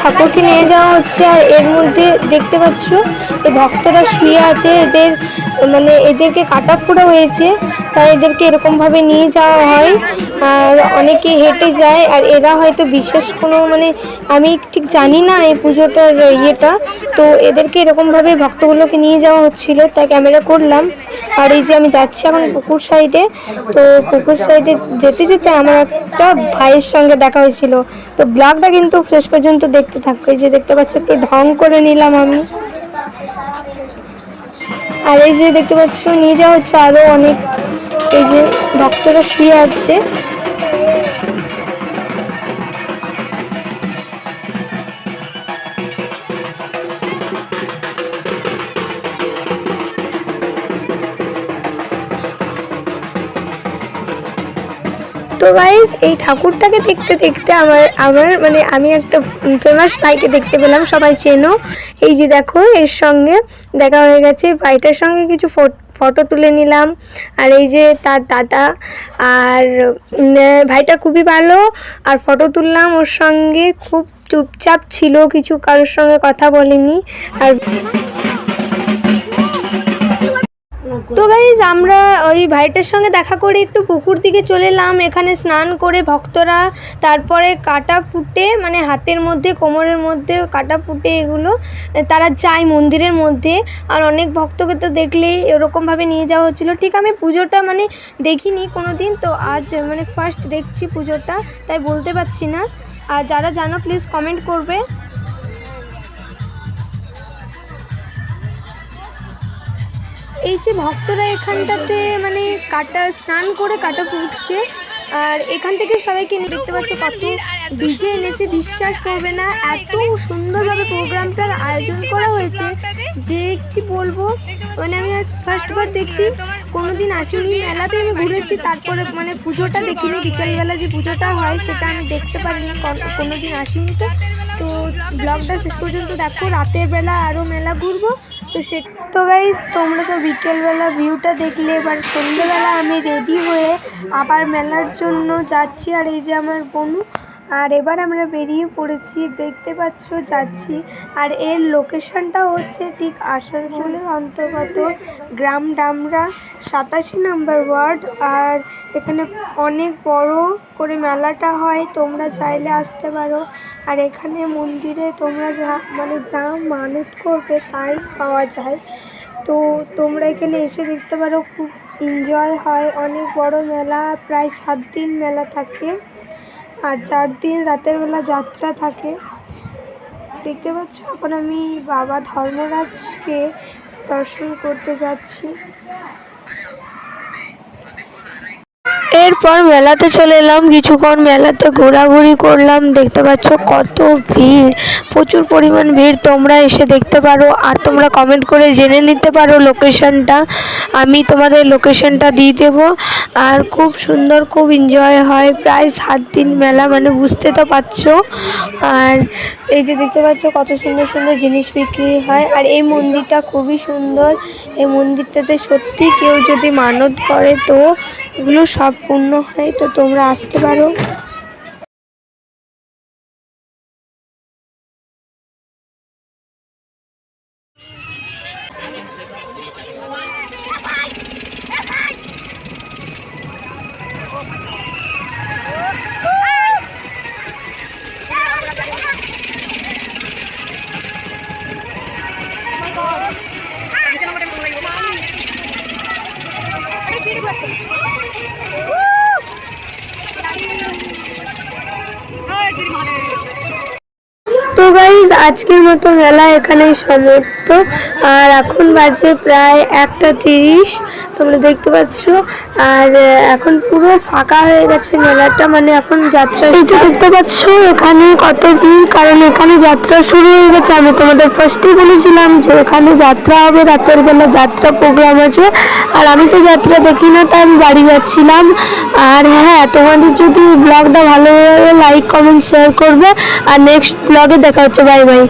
ঠাকুরকে নিয়ে যাওয়া হচ্ছে। আর এর মধ্যে দেখতে পাচ্ছ এই ভক্তরা শুয়ে আছে, এদেরকে কাটা ফোড়া হয়েছে, তাই এদেরকে এরকমভাবে নিয়ে যাওয়া হয়। আর অনেকে হেঁটে যায়, আর এরা হয়তো বিশেষ কোনো আমি ঠিক জানি না এই পুজোটার ইয়েটা, তো এদেরকে এরকমভাবে ভক্তগুলোকে নিয়ে যাওয়া হচ্ছিল, তাই ক্যামেরা করলাম। আর এই যে আমি যাচ্ছি এখন পুকুর সাইডে, তো পুকুর সাইডে যেতে যেতে আমার একটা ভাইয়ের সঙ্গে দেখা হয়েছিল। তো ব্লগটা কিন্তু শেষ পর্যন্ত দেখতে থাকবে। এই যে দেখতে পাচ্ছ একটু ঢং করে নিলাম আমি। আর এই যে দেখতে পাচ্ছ নিয়ে যাওয়া হচ্ছে আরো অনেক, এই যে ভক্তরা শুয়ে আছে। তো গাইজ এই ঠাকুরটাকে দেখতে দেখতে আমার আমি একটা ফেমাস ভাইকে দেখতে পেলাম, সবাই চেনো। এই যে দেখো এর সঙ্গে দেখা হয়ে গেছে, ভাইটার সঙ্গে কিছু ফটো তুলে নিলাম। আর এই যে তার দাদা, আর ভাইটা খুবই ভালো, আর ফটো তুললাম ওর সঙ্গে। খুব চুপচাপ ছিল, কিছু কারোর সঙ্গে কথা বলেনি। আর তো গাইজ আমরা ওই ভাইটার সঙ্গে দেখা করে একটু পুকুর দিকে চলে এলাম। এখানে স্নান করে ভক্তরা তারপরে কাটা ফুটে, হাতের মধ্যে কোমরের মধ্যে কাটা ফুটে এগুলো তারা যায় মন্দিরের মধ্যে। আর অনেক ভক্তকে তো দেখলেই এরকমভাবে নিয়ে যাওয়া হচ্ছিলো। ঠিক আমি পুজোটা দেখিনি কোনো দিন, তো আজ ফার্স্ট দেখছি পুজোটা, তাই বলতে পারছি না। আর যারা জানো প্লিজ কমেন্ট করবে। এই যে ভক্তরা এখানটাতে কাটা স্নান করে কাটা ফুটছে, আর এখান থেকে সবাইকে নিয়ে দেখতে পাচ্ছ কত ডিজে এনেছে, বিশ্বাস করবে না এত সুন্দরভাবে প্রোগ্রামটার আয়োজন করা হয়েছে যে কি বলবো। আমি আজ ফার্স্টবার দেখছি, কোনোদিন আসিনি। মেলাতে আমি ঘুরেছি, তারপরে পুজোটা দেখিনি, বিকেলবেলা যে পুজোটা হয় সেটা আমি দেখতে পারিনি, কোনোদিন আসিনি। তো ব্লগটা শেষ পর্যন্ত দেখো, রাতের বেলা আরও মেলা ঘুরবো। তো গাইজ তোমরা তো বিকেলবেলা ভিউটা দেখলে, এবার সন্ধ্যেবেলা আমি রেডি হয়ে আবার মেলার জন্য যাচ্ছি। আর এই যে আমার বোনু, আর এবার আমরা বেরিয়ে পড়েছি, দেখতে পাচ্ছ যাচ্ছি। আর এর লোকেশনটা হচ্ছে ঠিক আসানসোলের অন্তর্গত গ্রাম ডামরা 87 নম্বর ওয়ার্ড। আর এখানে অনেক বড় করে মেলাটা হয়, তোমরা চাইলে আসতে পারো। আর এখানে মন্দিরে তোমরা যা মানত করবে তাই পাওয়া যায়। তো তোমরা এখানে এসে দেখতে পারো, খুব এনজয় হয়। অনেক বড় মেলা, প্রায় 7 দিন মেলা থাকে, আর 4 দিন রাতের বেলা যাত্রা থাকে। দেখতে পাচ্ছ এখন আমি বাবা ধর্মরাজকে দর্শন করতে যাচ্ছি। এরপর মেলাতে চলে এলাম, কিছুক্ষণ মেলাতে ঘোরাঘুরি করলাম। দেখতে পাচ্ছ কত ভিড়, প্রচুর পরিমাণ ভিড়, তোমরা এসে দেখতে পারো। আর তোমরা কমেন্ট করে জেনে নিতে পারো লোকেশনটা, আমি তোমাদের লোকেশনটা দিয়ে দেবো। আর খুব সুন্দর, খুব এনজয় হয়। প্রায় 7 দিন মেলা, বুঝতে তো পারছো। আর এই যে দেখতে পাচ্ছ কত সুন্দর সুন্দর জিনিস বিক্রি হয়। আর এই মন্দিরটা খুবই সুন্দর, এই মন্দিরটাতে সত্যি কেউ যদি মানত করে তো এগুলো সব পূর্ণ হয়। তো তোমরা আসতে পারো। তো গাইজ আজকের মতো মেলা এখানেই সমাপ্ত। আর এখন বাজে প্রায় 1:30, তোমরা দেখতে পাচ্ছ। আর এখন পুরো ফাঁকা হয়ে গেছে মেলাটা, এখন যাত্রা দেখতে পাচ্ছ এখানে কত ভিড়, কারণ এখানে যাত্রা শুরু হয়ে গেছে। আমি তোমাদের ফার্স্টে বলেছিলাম যে এখানে যাত্রা হবে, রাতের বেলা যাত্রা প্রোগ্রাম আছে। আর আমি তো যাত্রা দেখি না, তাই আমি বাড়ি যাচ্ছিলাম। আর হ্যাঁ, তোমাদের যদি ব্লগটা ভালো লাগে লাইক কমেন্ট শেয়ার করবে। আর নেক্সট ব্লগে দেখা হচ্ছে, বাই বাই।